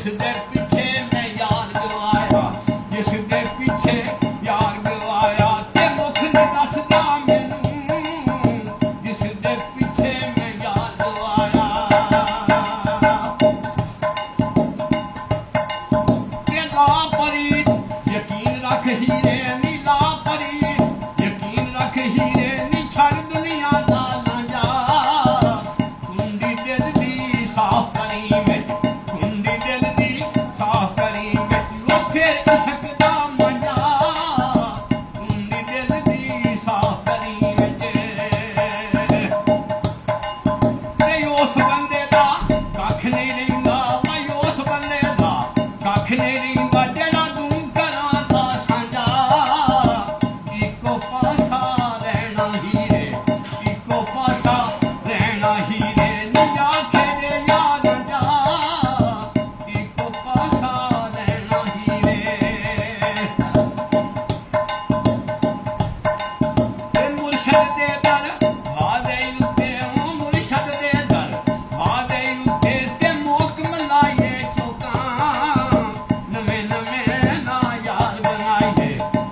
दे पीछे मैं यार गवाया, जिस दे पीछे यार गवाया ते मुख नहीं दसदा मैनू, जिस दे पीछे मैं यार गवाया। ते ला परी यकीन रख हीरे नी, ला परी यकीन रख हीरे नी, छड़ दुनिया दा ना जा, कुंडी दिल दी साफ करी विच, कुंडी दिल दी साफ करी विच, ओ फिर इश्क दा मजा, कुंडी दिल दी साफ करी विच। ते उस बंदे दा कख नहीं रहिंदा, भाई उस बंदे दा कख नहीं रहिंदा जेड़ा तू करां दा सांझा, इको पासा रहना हीरे, इको पासा रहना हीरे, नी आखे दे यार जा, इको पासा रहना हीरे। ते मुर्शद दे दर वादे उत्ते, ओ मुर्शद दे दर वादे उत्ते, ते मोक मलाइए चौकां, नवे नवे ना यार बनाइए,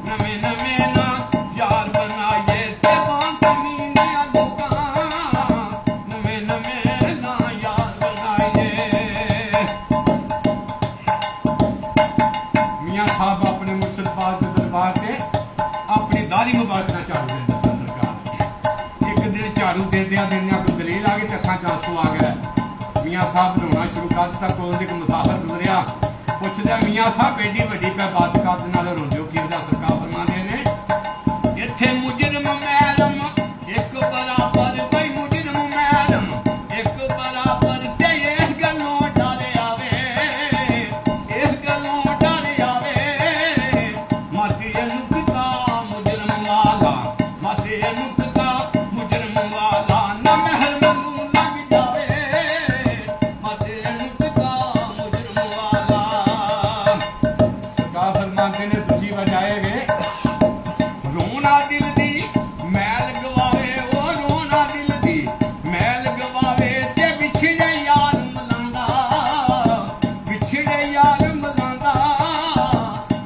नवे नवे ना यार बनाइए, ते बां कमीनियां लोकां, नवे नवे ना यार बनाइए। मियां साहब अपने मुर्शद पाक दे दरबार ते अपनी दाढ़ी मुबारक ना झाड़ू देंदे सन सरकार। एक दिन झाड़ू देंदियां देंदियां कोई दलील आ गई ते अखां च आंसू आ गए। मियां साहब रोना शुरू कर दित्ता। कोल एक मुसाफिर गुजरिया, पुछदे मियां साहब एडी वड्डी पै बात काद नाल रोंदे हो, की वजह? सरकार फरमांदे ने इत्थे मुजरम मैरम एक बराबर, बई मुजरम मैरम एक बराबर, ते इस गल्लों डर आवे, इस गल्लों डर आवे, मत नुकता मुजरम वाला, मत नुकता मुजरम वाला, ना महर मनू लग जावे, मत नुकता मुजरम वाला। सरकार फरमांदे ने दूजी वजाए वे रोना दिल दी मैल गवावे, ओ रोना दिल दी मैल गवावे, ते बिछड़े यार मलांदा, बिछड़े यार मलांदा,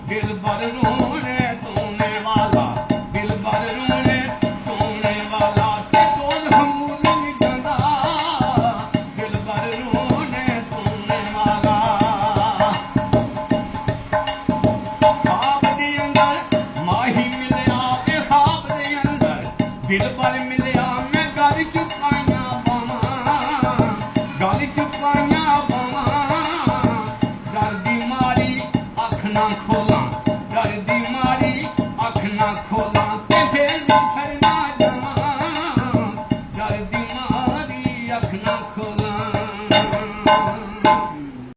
दिल भर रोने तोने वाला, दिल भर रोने तोने वाला, ते तोल हमूल नहीं गंदा, दिल भर रोने तोने वाला। ख्वाब दे अंदर माही मिलया, ते ख्वाब दे अंदर दिल भर मिलया,